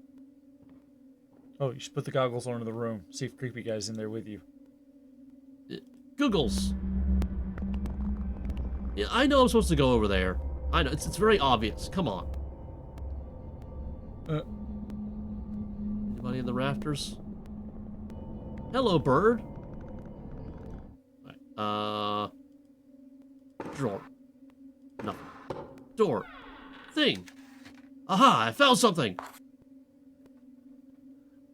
Oh, you should put the goggles on in the room. See if creepy guy's in there with you. Googles. Yeah, I know I'm supposed to go over there. I know, it's very obvious. Come on. Anybody in the rafters? Hello, bird. Right. Drawer. Nothing. Door. Thing. Aha, I found something!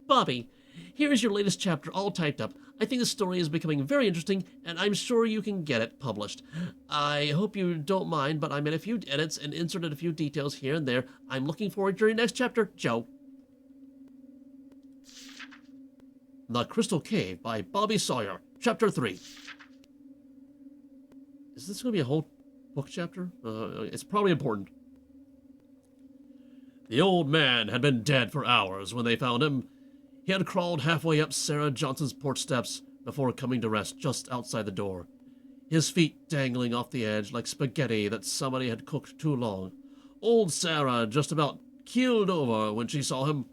Bobby, here is your latest chapter all typed up. I think the story is becoming very interesting, and I'm sure you can get it published. I hope you don't mind, but I made a few edits and inserted a few details here and there. I'm looking forward to your next chapter, Joe. The Crystal Cave by Bobby Sawyer, Chapter 3. Is this going to be a whole book chapter? It's probably important. The old man had been dead for hours when they found him. He had crawled halfway up Sarah Johnson's porch steps before coming to rest just outside the door, his feet dangling off the edge like spaghetti that somebody had cooked too long. Old Sarah just about keeled over when she saw him.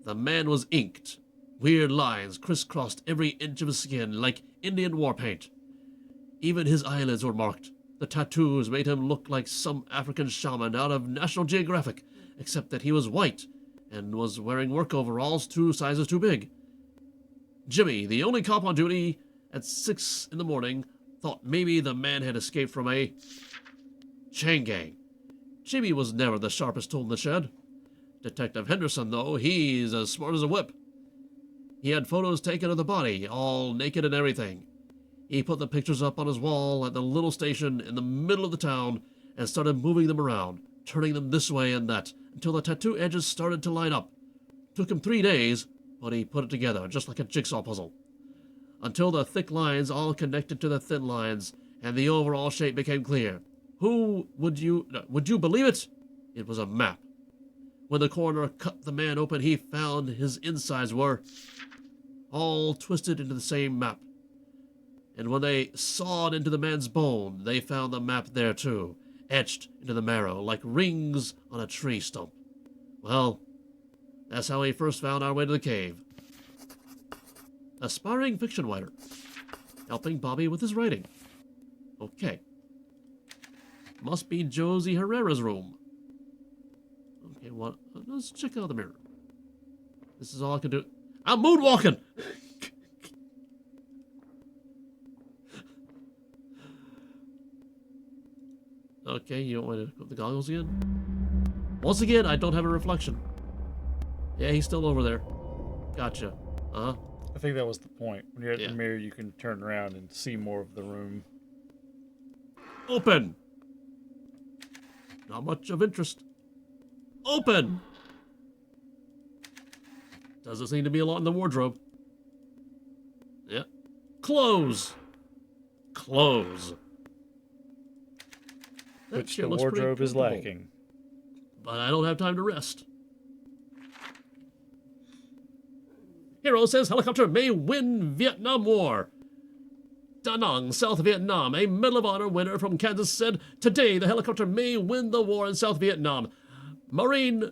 The man was inked. Weird lines crisscrossed every inch of his skin like Indian war paint. Even his eyelids were marked. The tattoos made him look like some African shaman out of National Geographic, except that he was white and was wearing work overalls 2 sizes too big. Jimmy, the only cop on duty at 6 in the morning, thought maybe the man had escaped from a chain gang. Jimmy was never the sharpest tool in the shed. Detective Henderson, though, he's as smart as a whip. He had photos taken of the body, all naked and everything. He put the pictures up on his wall at the little station in the middle of the town and started moving them around, turning them this way and that, until the tattoo edges started to line up. Took him 3 days, but he put it together, just like a jigsaw puzzle. Until the thick lines all connected to the thin lines, and the overall shape became clear. Would you believe it? It was a map. When the coroner cut the man open, he found his insides were all twisted into the same map. And when they sawed into the man's bone, they found the map there too, etched into the marrow like rings on a tree stump. Well, that's how we first found our way to the cave. Aspiring fiction writer, helping Bobby with his writing. Okay. Must be Josie Herrera's room. Okay, what? Let's check out the mirror. This is all I can do. I'm moonwalking! Okay, you don't want to put the goggles again? Once again, I don't have a reflection. Yeah, he's still over there. Gotcha. Uh-huh. I think that was the point. When you're at Yeah. the mirror, you can turn around and see more of the room. Open! Not much of interest. Open! Doesn't seem to be a lot in the wardrobe. Yeah. Close! Close. That Which shit the looks pretty wardrobe is comfortable, lacking. but I don't have time to rest. Hero says helicopter may win Vietnam War. Da Nang, South Vietnam, a Medal of Honor winner from Kansas, said, "Today the helicopter may win the war in South Vietnam." Marine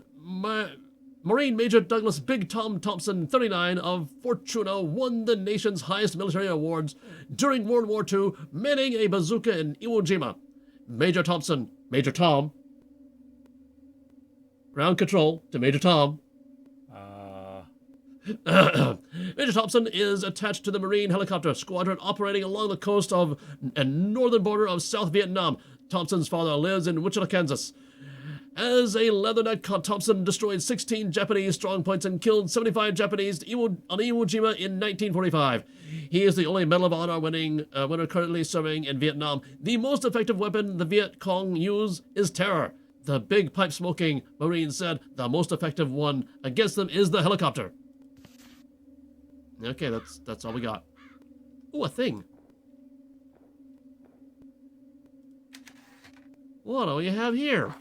Major Douglas Big Tom Thompson, 39, of Fortuna, won the nation's highest military awards during World War II, manning a bazooka in Iwo Jima. Major Tom, ground control to Major Tom. Major Thompson is attached to the Marine Helicopter Squadron operating along the coast of and northern border of South Vietnam. Thompson's father lives in Wichita, Kansas. As a Leatherneck, Thompson destroyed 16 Japanese strongpoints and killed 75 Japanese on Iwo Jima in 1945. He is the only Medal of Honor winner currently serving in Vietnam. The most effective weapon the Viet Cong use is terror. The big pipe-smoking Marine said the most effective one against them is the helicopter. Okay, that's all we got. Ooh, a thing. What do you have here?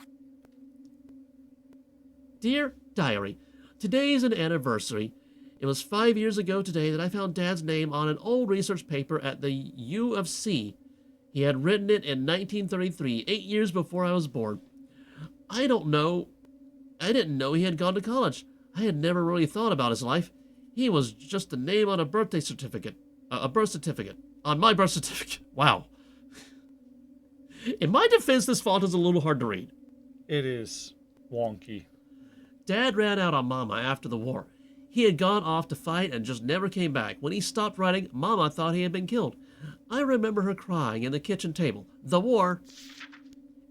Dear Diary, today is an anniversary. It was 5 years ago today that I found Dad's name on an old research paper at the U of C. He had written it in 1933, 8 years before I was born. I didn't know he had gone to college. I had never really thought about his life. He was just a name on a birth certificate. On my birth certificate. Wow. In my defense, this font is a little hard to read. It is wonky. Dad ran out on Mama after the war. He had gone off to fight and just never came back. When he stopped writing, Mama thought he had been killed. I remember her crying in the kitchen table. The war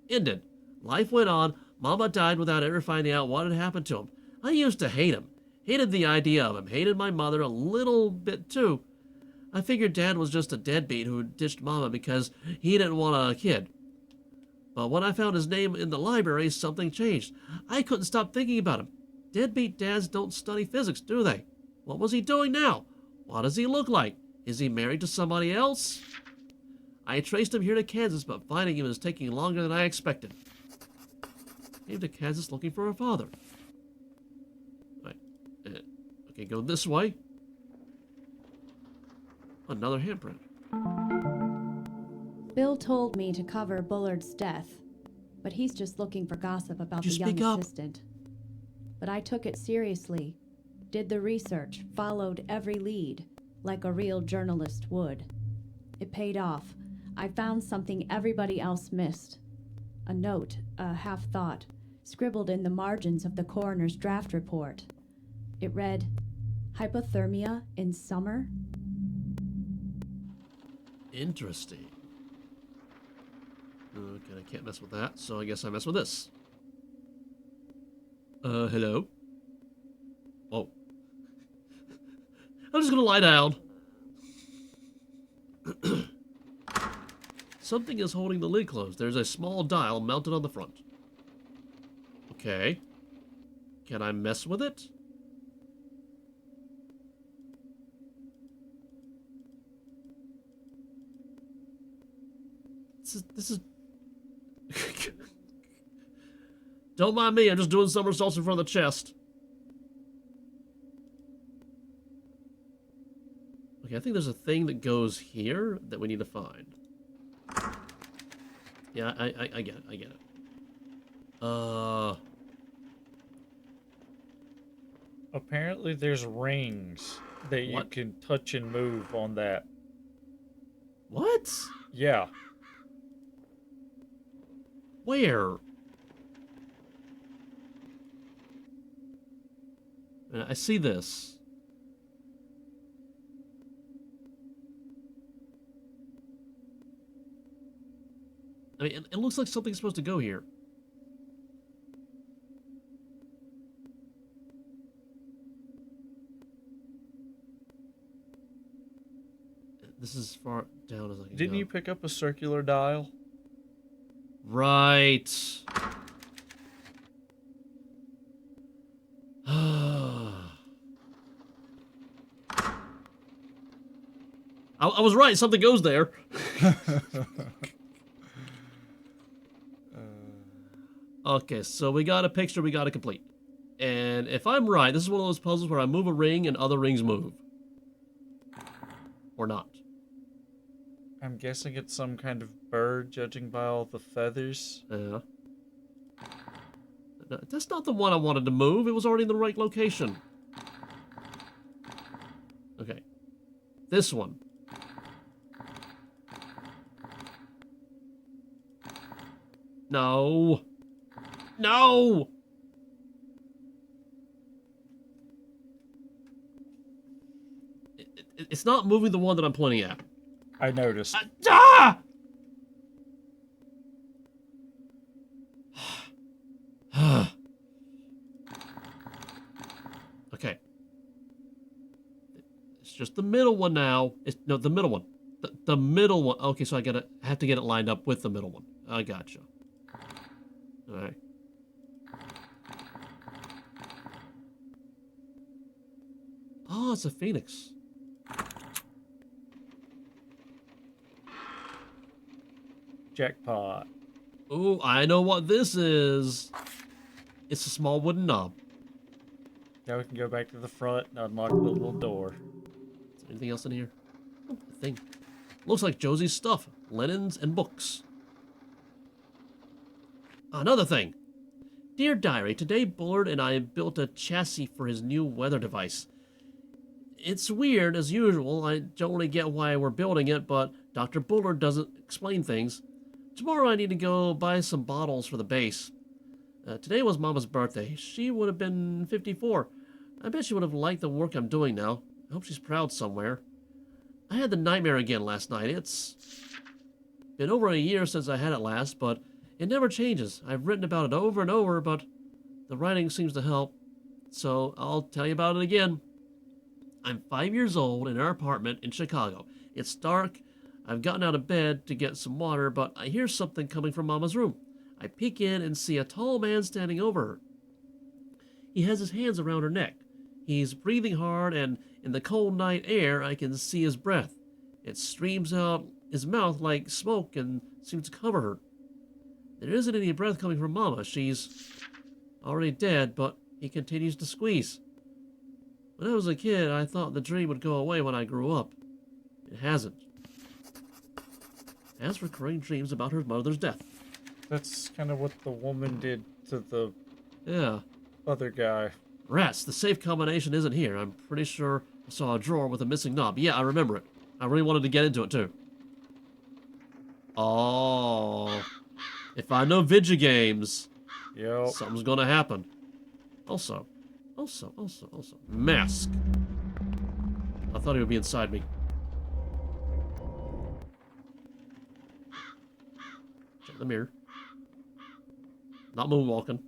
ended. Life went on. Mama died without ever finding out what had happened to him. I used to hate him. Hated the idea of him. Hated my mother a little bit too. I figured Dad was just a deadbeat who ditched Mama because he didn't want a kid. But when I found his name in the library, something changed. I couldn't stop thinking about him. Deadbeat dads don't study physics, do they? What was he doing now? What does he look like? Is he married to somebody else? I traced him here to Kansas, but finding him is taking longer than I expected. Came to Kansas looking for a father. Right. Okay, go this way. Another handprint. Bill told me to cover Bullard's death, but he's just looking for gossip about the young assistant. But I took it seriously, did the research, followed every lead, like a real journalist would. It paid off. I found something everybody else missed. A note, a half-thought, scribbled in the margins of the coroner's draft report. It read, "Hypothermia in summer?" Interesting. Okay, I can't mess with that, so I guess I mess with this. Hello? Oh. I'm just gonna lie down. Something is holding the lid closed. There's a small dial mounted on the front. Okay. Can I mess with it? This is... Don't mind me, I'm just doing somersaults in front of the chest. Okay, I think there's a thing that goes here that we need to find. Yeah, I get it, Apparently there's rings that you can touch and move on that. What? Yeah. Where? I see this. I mean, it looks like something's supposed to go here. This is far down as I can Didn't go. you pick up a circular dial? Right. I was right. Something goes there. Okay, so we got a picture we got to complete. And if I'm right, this is one of those puzzles where I move a ring and other rings move. Or not. I'm guessing it's some kind of bird, judging by all the feathers. Yeah. No, that's not the one I wanted to move. It was already in the right location. Okay. This one. No. No! It's not moving the one that I'm pointing at. I noticed. Ah! Okay. It's just the middle one now. No, the middle one. The middle one. Okay, so I have to get it lined up with the middle one. I gotcha. All right. Oh, it's a phoenix. Jackpot. Ooh, I know what this is. It's a small wooden knob. Now we can go back to the front and unlock the little door. Is there anything else in here? Oh, a thing. Looks like Josie's stuff. Linens and books. Another thing. Dear Diary, today Bullard and I built a chassis for his new weather device. It's weird, as usual. I don't really get why we're building it, but Dr. Bullard doesn't explain things. Tomorrow I need to go buy some bottles for the base. Today was Mama's birthday. She would have been 54. I bet she would have liked the work I'm doing now. I hope she's proud somewhere. I had the nightmare again last night. It's been over a year since I had it last, but it never changes. I've written about it over and over, but the writing seems to help. So I'll tell you about it again. I'm 5 years old in our apartment in Chicago. It's dark. I've gotten out of bed to get some water, but I hear something coming from Mama's room. I peek in and see a tall man standing over her. He has his hands around her neck. He's breathing hard, and in the cold night air, I can see his breath. It streams out his mouth like smoke and seems to cover her. There isn't any breath coming from Mama. She's already dead, but he continues to squeeze. When I was a kid, I thought the dream would go away when I grew up. It hasn't. Has recurring dreams about her mother's death. That's kind of what the woman did to the other guy. Rats, the safe combination isn't here. I'm pretty sure I saw a drawer with a missing knob. Yeah, I remember it. I really wanted to get into it, too. Oh. If I know video games, Yep. something's gonna happen. Also. Mask. I thought he would be inside me. Check the mirror. Not moonwalking.